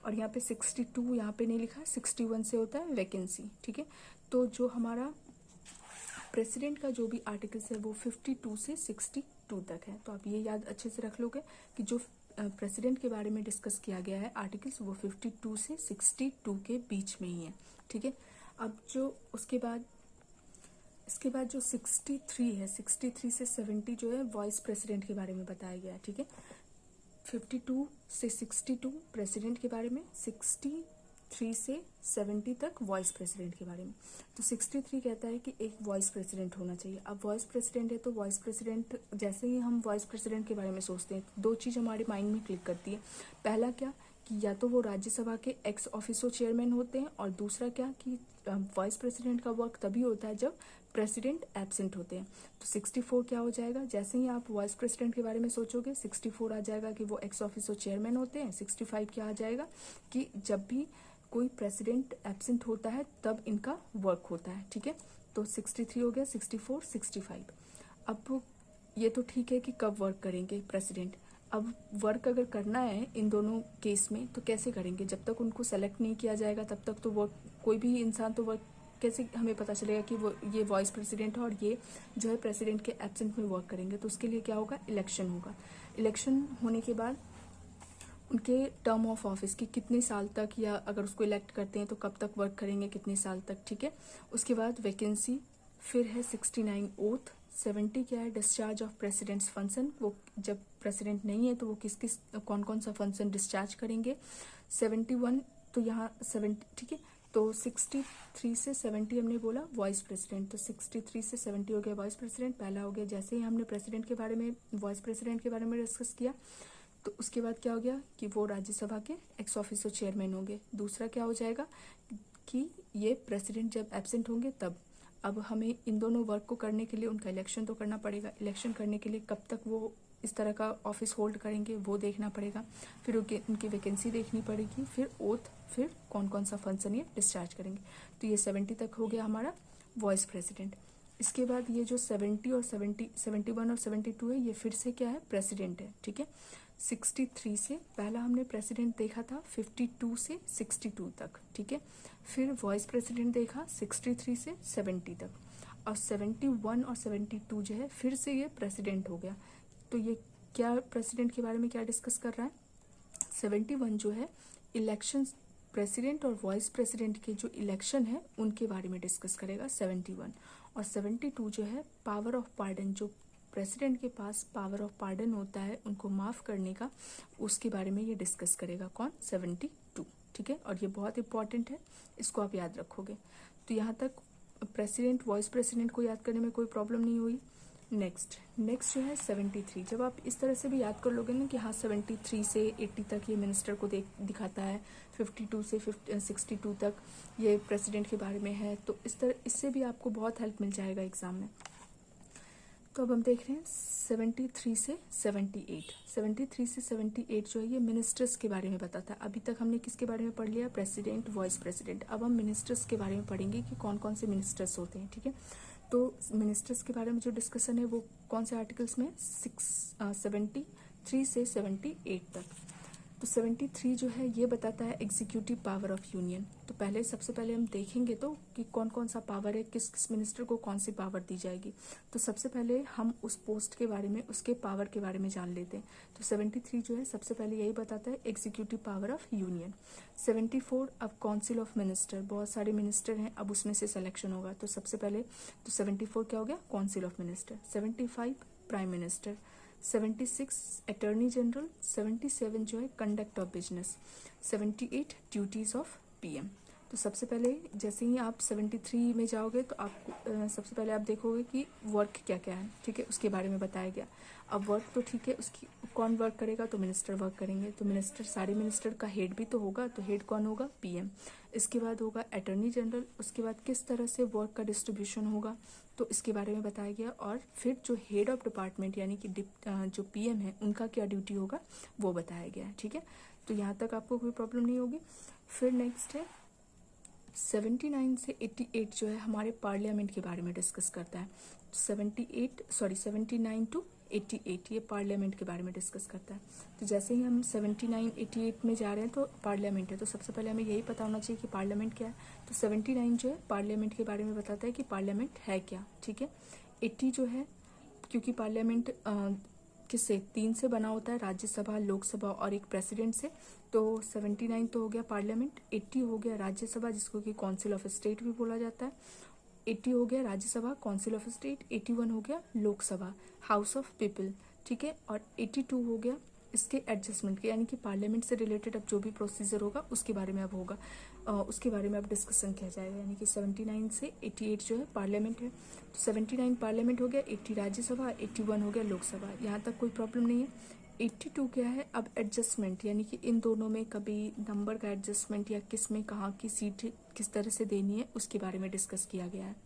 और यहाँ पे 62 यहाँ पे नहीं लिखा, 61 से होता है वैकेंसी, ठीक है। तो जो हमारा प्रेसिडेंट का जो भी आर्टिकल्स है वो 52 से 62 तक है। तो आप ये याद अच्छे से रख लोगे कि जो प्रेसिडेंट के बारे में डिस्कस किया गया है आर्टिकल्स, वो 52 से 62 के बीच में ही है, ठीक है। अब जो इसके बाद जो 63 है, 63 से 70 जो है वाइस प्रेसिडेंट के बारे में बताया गया है, ठीक है। 52 से 62 प्रेसिडेंट के बारे में, 63 से 70 तक वाइस प्रेसिडेंट के बारे में। तो 63 कहता है कि एक वाइस प्रेसिडेंट होना चाहिए। अब वाइस प्रेसिडेंट है तो वाइस प्रेसिडेंट, जैसे ही हम वाइस प्रेसिडेंट के बारे में सोचते हैं दो चीज़ हमारे माइंड में क्लिक करती है। पहला क्या कि या तो वो राज्यसभा के एक्स ऑफिसो चेयरमैन होते हैं, और दूसरा क्या कि वाइस प्रेसिडेंट का वर्क तभी होता है जब प्रेसिडेंट एब्सेंट होते हैं। तो 64 क्या हो जाएगा, जैसे ही आप वाइस प्रेसिडेंट के बारे में सोचोगे 64 आ जाएगा कि वो एक्स ऑफिसो चेयरमैन होते हैं। 65 क्या आ जाएगा कि जब भी कोई प्रेसिडेंट एब्सेंट होता है तब इनका वर्क होता है। ठीक है, तो 63 हो गया, 64, 65। अब ये तो ठीक है कि कब वर्क करेंगे प्रेसिडेंट। अब वर्क अगर करना है इन दोनों केस में तो कैसे करेंगे, जब तक उनको सेलेक्ट नहीं किया जाएगा तब तक तो वर्क, कोई भी इंसान तो वर्क कैसे हमें पता चलेगा कि वो ये वाइस प्रेसिडेंट है और ये जो है प्रेसिडेंट के एब्सेंट में वर्क करेंगे। तो उसके लिए क्या होगा, इलेक्शन होगा। इलेक्शन होने के बाद उनके टर्म ऑफ ऑफिस की कितने साल तक, या अगर उसको इलेक्ट करते हैं तो कब तक वर्क करेंगे, कितने साल तक। ठीक है, उसके बाद वैकेंसी, फिर है 69 ओथ, 70 क्या है, डिस्चार्ज ऑफ प्रेसिडेंट्स फंक्शन, वो जब प्रेसिडेंट नहीं है तो वो किस किस कौन कौन सा फंक्शन डिस्चार्ज करेंगे। 71 तो यहाँ 70, ठीक है, तो 63 से 70 हमने बोला वाइस प्रेसिडेंट, तो 63 से 70 हो गया वाइस प्रेसिडेंट। पहला हो गया, जैसे ही हमने प्रेसिडेंट के बारे में, वाइस प्रेसिडेंट के बारे में डिस्कस किया तो उसके बाद क्या हो गया कि वो राज्यसभा के एक्स ऑफिसो चेयरमैन होंगे। दूसरा क्या हो जाएगा कि ये प्रेसिडेंट जब एब्सेंट होंगे तब। अब हमें इन दोनों वर्क को करने के लिए उनका इलेक्शन तो करना पड़ेगा। इलेक्शन करने के लिए कब तक वो इस तरह का ऑफिस होल्ड करेंगे वो देखना पड़ेगा। फिर उनकी वैकेंसी देखनी पड़ेगी, फिर ओथ, फिर कौन कौन सा फंक्शन ये डिस्चार्ज करेंगे। तो ये 70 तक हो गया हमारा वाइस प्रेसिडेंट। इसके बाद ये जो 70 और 71 और 72 है, ये फिर से क्या है, प्रेसिडेंट है। ठीक है, 63 से पहला हमने प्रेसिडेंट देखा था 52 से 62 तक। ठीक है, फिर वॉइस प्रेसिडेंट देखा 63 से 70 तक, और 71 और 72 जो है फिर से ये प्रेसिडेंट हो गया। तो ये क्या प्रेसिडेंट के बारे में क्या डिस्कस कर रहा है, 71 जो है इलेक्शन, प्रेसिडेंट और वाइस प्रेसिडेंट के जो इलेक्शन है उनके बारे में डिस्कस करेगा 71। और 72 जो है पावर ऑफ पार्डन, जो प्रेसिडेंट के पास पावर ऑफ पार्डन होता है उनको माफ़ करने का, उसके बारे में ये डिस्कस करेगा कौन, 72। ठीक है, और ये बहुत इंपॉर्टेंट है, इसको आप याद रखोगे। तो यहाँ तक प्रेसिडेंट वाइस प्रेसिडेंट को याद करने में कोई प्रॉब्लम नहीं हुई। नेक्स्ट जो है 73। जब आप इस तरह से भी याद कर लोगे ना कि हाँ 73 से 80 तक ये मिनिस्टर को दिखाता है, 52 से 62 तक ये प्रेसिडेंट के बारे में है, तो इस तरह इससे भी आपको बहुत हेल्प मिल जाएगा एग्जाम में। तो अब हम देख रहे हैं 73 से 78। 73 से 78 जो है ये मिनिस्टर्स के बारे में बताता है। अभी तक हमने किसके बारे में पढ़ लिया, प्रेसिडेंट वाइस प्रेसिडेंट। अब हम मिनिस्टर्स के बारे में पढ़ेंगे कि कौन कौन से मिनिस्टर्स होते हैं। ठीक है, तो मिनिस्टर्स के बारे में जो डिस्कशन है वो कौन से आर्टिकल्स में, 73 से 78 तक। तो 73 जो है ये बताता है एग्जीक्यूटिव पावर ऑफ यूनियन। तो पहले सबसे पहले हम देखेंगे तो कि कौन कौन सा पावर है, किस किस मिनिस्टर को कौन सी पावर दी जाएगी। तो सबसे पहले हम उस पोस्ट के बारे में, उसके पावर के बारे में जान लेते हैं। तो 73 जो है सबसे पहले यही बताता है एग्जीक्यूटिव पावर ऑफ यूनियन। 74 अब काउंसिल ऑफ मिनिस्टर, बहुत सारे मिनिस्टर हैं, अब उसमें से सिलेक्शन होगा। तो सबसे पहले तो 74 क्या हो गया, council of minister. 75 prime minister. 76 attorney general. 77 जो है conduct of business. 78 duties of PM. तो सबसे पहले जैसे ही आप 73 में जाओगे तो आपको सबसे पहले आप देखोगे कि वर्क क्या क्या है। ठीक है, उसके बारे में बताया गया। अब वर्क तो ठीक है, उसकी कौन वर्क करेगा, तो मिनिस्टर वर्क करेंगे। तो मिनिस्टर, सारे मिनिस्टर का हेड भी तो होगा, तो हेड कौन होगा, पीएम। इसके बाद होगा अटॉर्नी जनरल। उसके बाद किस तरह से वर्क का डिस्ट्रीब्यूशन होगा तो इसके बारे में बताया गया। और फिर जो हेड ऑफ डिपार्टमेंट यानी कि जो पीएम है उनका क्या ड्यूटी होगा वो बताया गया है। ठीक है, तो यहाँ तक आपको कोई प्रॉब्लम नहीं होगी। फिर नेक्स्ट है 79 से 88 जो है हमारे पार्लियामेंट के बारे में डिस्कस करता है। 79 टू 88 ये पार्लियामेंट के बारे में डिस्कस करता है। तो जैसे ही हम 79 88 में जा रहे हैं तो पार्लियामेंट है, तो सबसे पहले हमें यही पता होना चाहिए कि पार्लियामेंट क्या है। तो 79 जो है पार्लियामेंट के बारे में बताता है कि पार्लियामेंट है क्या। ठीक है, 80 जो है, क्योंकि पार्लियामेंट किससे, 3 से बना होता है, राज्यसभा, लोकसभा और एक प्रेसिडेंट से। तो 79 तो हो गया पार्लियामेंट। 80 हो गया राज्यसभा, जिसको कि काउंसिल ऑफ स्टेट भी बोला जाता है। 80 हो गया राज्यसभा, काउंसिल ऑफ स्टेट। 81 हो गया लोकसभा, हाउस ऑफ पीपल। ठीक है, और 82 हो गया इसके एडजस्टमेंट के, यानी कि पार्लियामेंट से रिलेटेड अब जो भी प्रोसीजर होगा उसके बारे में अब होगा, उसके बारे में अब डिस्कशन किया जाएगा। यानी कि 79 से 88 जो है पार्लियामेंट है, तो 79 पार्लियामेंट हो गया, 80 राज्यसभा, 81 हो गया लोकसभा। यहाँ तक कोई प्रॉब्लम नहीं है। 82 क्या है, अब एडजस्टमेंट, यानी कि इन दोनों में कभी नंबर का एडजस्टमेंट या किस में कहाँ की सीट किस तरह से देनी है उसके बारे में डिस्कस किया गया है।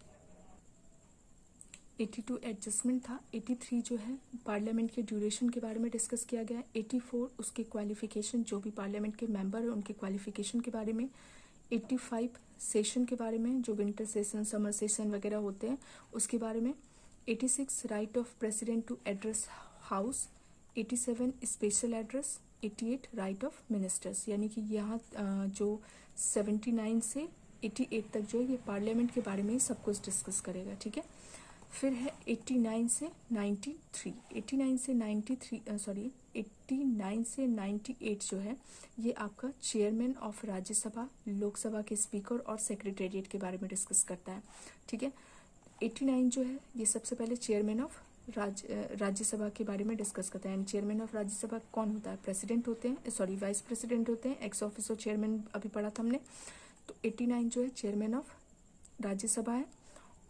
82 एडजस्टमेंट था। 83 जो है पार्लियामेंट के ड्यूरेशन के बारे में डिस्कस किया गया है। 84 उसके क्वालिफिकेशन, जो भी पार्लियामेंट के मेंबर है उनके क्वालिफिकेशन के बारे में। 85 सेशन के बारे में, जो विंटर सेशन, समर सेशन वगैरह होते हैं उसके बारे में। 86 right of president to address house. 87 special address. 88 right of ministers. यानी कि यहाँ जो 79 से 88 तक जो है ये पार्लियामेंट के बारे में ही सब कुछ डिस्कस करेगा, ठीक है। फिर है 89 से 93। 89 से 98 जो है ये आपका चेयरमैन ऑफ राज्यसभा, लोकसभा के स्पीकर और सेक्रेटेरिएट के बारे में डिस्कस करता है, ठीक है। 89 जो है ये सबसे पहले चेयरमैन ऑफ राज्यसभा के बारे में डिस्कस करता है। चेयरमैन ऑफ राज्यसभा कौन होता है, प्रेसिडेंट होते हैं, वाइस प्रेसिडेंट होते हैं, एक्स ऑफिसो चेयरमैन अभी पढ़ा था हमने। तो 89 जो है चेयरमैन ऑफ राज्यसभा है।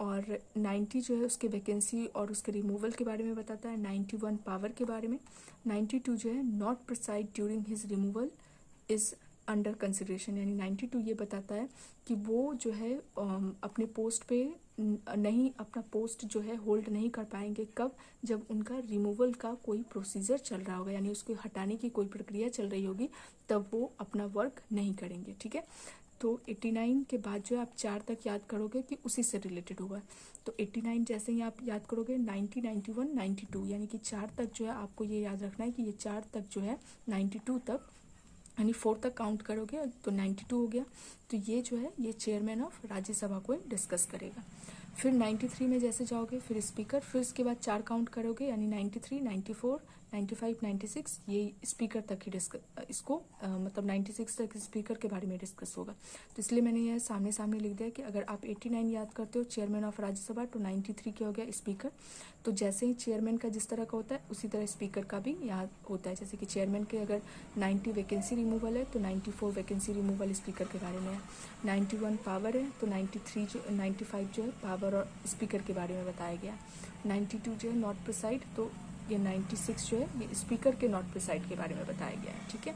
और 90 जो है उसके वैकेंसी और उसके रिमूवल के बारे में बताता है। 91 पावर के बारे में। 92 जो है not preside during his removal is under consideration, यानी 92 ये बताता है कि वो जो है अपने पोस्ट पे नहीं, अपना पोस्ट जो है होल्ड नहीं कर पाएंगे। कब, जब उनका रिमूवल का कोई प्रोसीजर चल रहा होगा, यानी उसको हटाने की कोई प्रक्रिया चल रही होगी, तब वो अपना वर्क नहीं करेंगे, ठीक है। तो 89 के बाद जो है आप 4 तक याद करोगे कि उसी से रिलेटेड होगा। तो 89 जैसे ही आप याद करोगे 90, 91, 92, यानी कि 4 तक जो है आपको ये याद रखना है कि ये 4 तक जो है 92 तक, यानी 4 तक काउंट करोगे तो 92 हो गया। तो ये जो है ये चेयरमैन ऑफ राज्यसभा को डिस्कस करेगा। फिर 93 में जैसे जाओगे फिर स्पीकर, फिर उसके बाद 4 काउंट करोगे, यानी 93, 94, 95, 96, ये स्पीकर तक ही इसको मतलब 96 तक स्पीकर के बारे में डिस्कस होगा। तो इसलिए मैंने यह सामने सामने लिख दिया कि अगर आप 89 याद करते हो चेयरमैन ऑफ राज्यसभा, तो 93 क्या हो गया स्पीकर। तो जैसे ही चेयरमैन का जिस तरह का होता है उसी तरह स्पीकर का भी याद होता है। जैसे कि चेयरमैन के अगर 90 वैकेंसी रिमूवल है तो 94 वैकेंसी रिमूवल स्पीकर के बारे में है। 91 पावर है तो 95 जो है पावर और स्पीकर के बारे में बताया गया। 92 जो है नॉट प्रिसाइड, तो ये 96 जो है ये स्पीकर के नॉट प्रिसाइड के बारे में बताया गया है, ठीक है।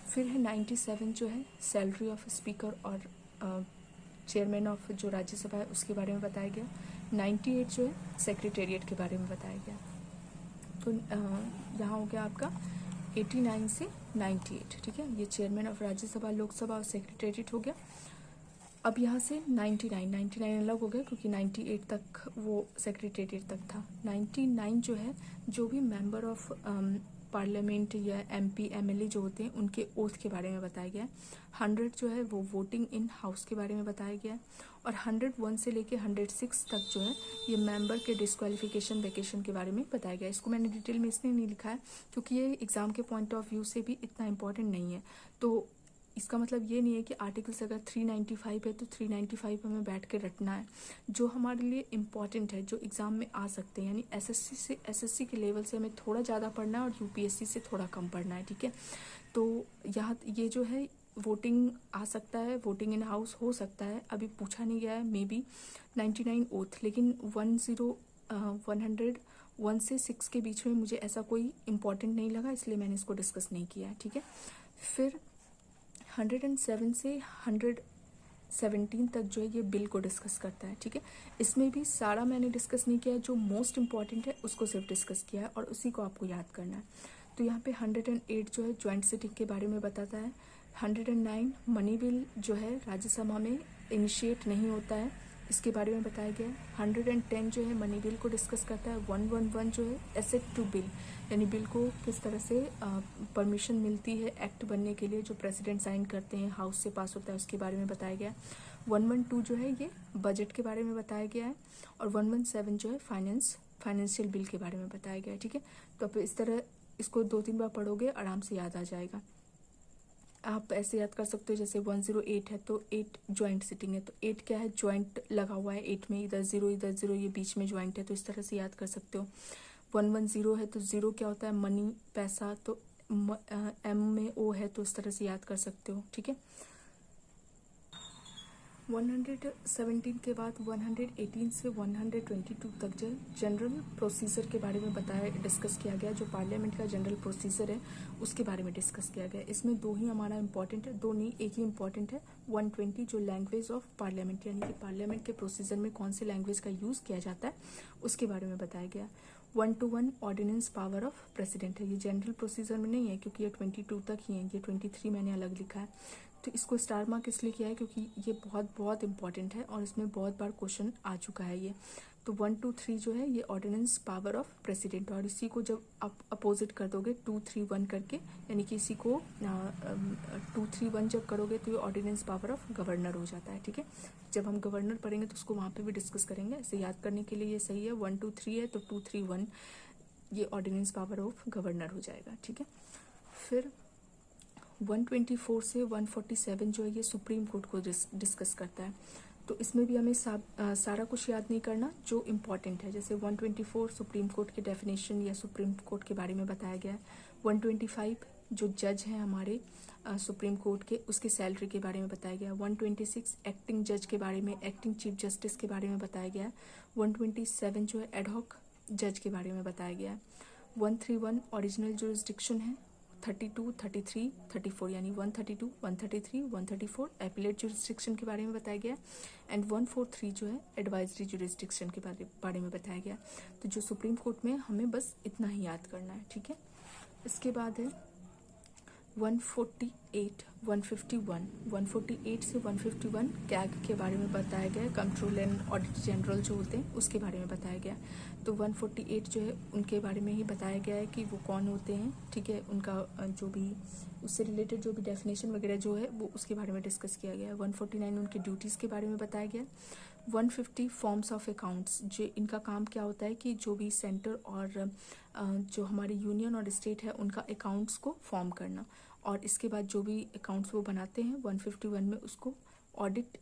फिर है 97 जो है सैलरी ऑफ स्पीकर और चेयरमैन ऑफ जो राज्यसभा है उसके बारे में बताया गया। 98 जो है सेक्रेटेरिएट के बारे में बताया गया। तो यहाँ हो गया आपका 89 से 98, ठीक है। ये चेयरमैन ऑफ राज्यसभा, लोकसभा और सेक्रेटेरिएट हो गया। अब यहाँ से 99 अलग हो गया क्योंकि 98 तक वो सेक्रेटेरिएट तक था। 99 जो है जो भी मेंबर ऑफ पार्लियामेंट या MP MLA जो होते हैं उनके ओथ के बारे में बताया गया है। 100 जो है वो वोटिंग इन हाउस के बारे में बताया गया है। और 101 से लेके 106 तक जो है ये मेंबर के डिस्क्वालिफिकेशन वैकेशन के बारे में बताया गया है। इसको मैंने डिटेल में इसलिए नहीं लिखा है क्योंकि ये एग्जाम के पॉइंट ऑफ व्यू से भी इतना इम्पोर्टेंट नहीं है। तो इसका मतलब ये नहीं है कि आर्टिकल्स अगर 395 है तो 395 हमें बैठ के रटना है। जो हमारे लिए इम्पॉर्टेंट है, जो एग्ज़ाम में आ सकते हैं, यानी SSC के लेवल से हमें थोड़ा ज़्यादा पढ़ना है और UPSC से थोड़ा कम पढ़ना है, ठीक है। तो यहाँ ये जो है वोटिंग आ सकता है, वोटिंग इन हाउस हो सकता है, अभी पूछा नहीं गया है, मे बी 99 ओथ, लेकिन 101 से 6 के बीच में मुझे ऐसा कोई इम्पॉर्टेंट नहीं लगा, इसलिए मैंने इसको डिस्कस नहीं किया है, ठीक है। फिर 107 से 117 तक जो है ये बिल को डिस्कस करता है, ठीक है। इसमें भी सारा मैंने डिस्कस नहीं किया है, जो मोस्ट इम्पॉर्टेंट है उसको सिर्फ डिस्कस किया है और उसी को आपको याद करना है। तो यहाँ पे 108 जो है जॉइंट सिटिंग के बारे में बताता है। 109 मनी बिल जो है राज्यसभा में इनिशिएट नहीं होता है, इसके बारे में बताया गया है। 110 जो है मनी बिल को डिस्कस करता है। 111 जो है एसेट टू बिल, यानी बिल को किस तरह से परमिशन मिलती है एक्ट बनने के लिए, जो प्रेसिडेंट साइन करते हैं, हाउस से पास होता है, उसके बारे में बताया गया है। 112 जो है ये बजट के बारे में बताया गया है। और 117 जो है फाइनेंशियल बिल के बारे में बताया गया है, ठीक है। तो आप इस तरह इसको 2-3 बार पढ़ोगे आराम से याद आ जाएगा। आप ऐसे याद कर सकते हो जैसे 108 है तो 8 ज्वाइंट सिटिंग है, तो 8 क्या है, ज्वाइंट लगा हुआ है 8 में, इधर 0 ये बीच में ज्वाइंट है, तो इस तरह से याद कर सकते हो। 110 है तो 0 क्या होता है, मनी पैसा, तो एम में ओ है तो इस तरह से याद कर सकते हो, ठीक है। 117 के बाद 118 से 122 तक जो जनरल प्रोसीजर के बारे में बताया डिस्कस किया गया। जो पार्लियामेंट का जनरल प्रोसीजर है उसके बारे में डिस्कस किया गया। इसमें दो ही हमारा इंपॉर्टेंट है, दो नहीं एक ही इंपॉर्टेंट है। 120 जो लैंग्वेज ऑफ पार्लियामेंट यानी कि पार्लियामेंट के प्रोसीजर में कौन से लैंग्वेज का यूज़ किया जाता है उसके बारे में बताया गया। 121 ऑर्डिनेंस पावर ऑफ प्रेसिडेंट है। ये जनरल प्रोसीजर में नहीं है क्योंकि ये 22 तक ही है, ये 23 मैंने अलग लिखा है। तो इसको स्टार मार्क इसलिए किया है क्योंकि ये बहुत बहुत इंपॉर्टेंट है और इसमें बहुत बार क्वेश्चन आ चुका है ये। तो 1 2 3 जो है ये ऑर्डिनेंस पावर ऑफ प्रेसिडेंट, और इसी को जब आप अपोजिट कर दोगे 2 3 1 करके, यानी कि इसी को 2 3 1 जब करोगे तो ये ऑर्डिनेंस पावर ऑफ गवर्नर हो जाता है, ठीक है। जब हम गवर्नर पढ़ेंगे तो उसको वहाँ पे भी डिस्कस करेंगे। ऐसे याद करने के लिए ये सही है। 1 2 3 है तो 2 3 1 ये ऑर्डिनेंस पावर ऑफ गवर्नर हो जाएगा, ठीक है। फिर 124 से 147 जो है ये सुप्रीम कोर्ट को डिस्कस करता है। तो इसमें भी हमें सारा कुछ याद नहीं करना, जो इम्पॉर्टेंट है। जैसे 124 सुप्रीम कोर्ट के डेफिनेशन या सुप्रीम कोर्ट के बारे में बताया गया है। 125 जो जज हैं हमारे सुप्रीम कोर्ट के, उसकी सैलरी के बारे में बताया गया है। 126 एक्टिंग जज के बारे में, एक्टिंग चीफ जस्टिस के बारे में बताया गया है। 127 जो है एडहॉक जज के बारे में बताया गया है। 131 ओरिजिनल जुरिस्डिक्शन है। 32 33 34 यानी 132 133 134 एपिलेट जुरिस्डिक्शन के बारे में बताया गया। एंड 143 जो है एडवाइजरी जुरिस्डिक्शन के बारे में बताया गया। तो जो सुप्रीम कोर्ट में हमें बस इतना ही याद करना है, ठीक है। इसके बाद है 148 148 से 151 कैग के बारे में बताया गया। कंट्रोल एंड ऑडिट जनरल जो होते हैं उसके बारे में बताया गया। तो 148 जो है उनके बारे में ही बताया गया है कि वो कौन होते हैं, ठीक है। उनका जो भी उससे रिलेटेड जो भी डेफिनेशन वगैरह जो है वो उसके बारे में डिस्कस किया गया है। 149 उनकी ड्यूटीज़ के बारे में बताया गया। 150 फॉर्म्स ऑफ अकाउंट्स, जो इनका काम क्या होता है कि जो भी सेंटर और जो हमारी यूनियन और स्टेट है उनका अकाउंट्स को फॉर्म करना, और इसके बाद जो भी अकाउंट्स वो बनाते हैं 151 में उसको ऑडिट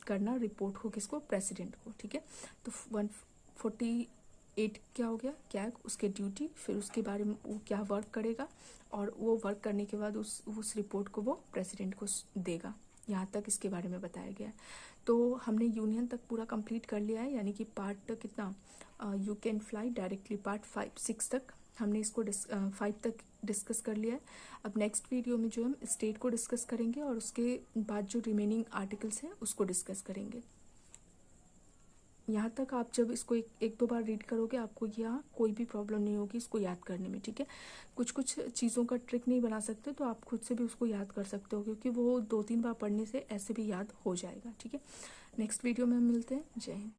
करना, रिपोर्ट हो किसको, प्रेसिडेंट को, ठीक है। तो 148 क्या हो गया, कैग, उसके ड्यूटी, फिर उसके बारे में वो क्या वर्क करेगा और वो वर्क करने के बाद उस रिपोर्ट को वो प्रेसिडेंट को देगा। यहाँ तक इसके बारे में बताया गया है। तो हमने यूनियन तक पूरा कंप्लीट कर लिया है, यानी कि पार्ट कितना, you can fly directly part 5 6 तक हमने इसको 5 तक डिस्कस कर लिया है। अब नेक्स्ट वीडियो में जो हम स्टेट को डिस्कस करेंगे और उसके बाद जो रिमेनिंग आर्टिकल्स हैं उसको डिस्कस करेंगे। यहाँ तक आप जब इसको एक दो बार रीड करोगे आपको यहाँ कोई भी प्रॉब्लम नहीं होगी इसको याद करने में, ठीक है। कुछ कुछ चीज़ों का ट्रिक नहीं बना सकते तो आप खुद से भी उसको याद कर सकते हो, क्योंकि वो 2-3 बार पढ़ने से ऐसे भी याद हो जाएगा, ठीक है। नेक्स्ट वीडियो में हम मिलते हैं। जय हिंद।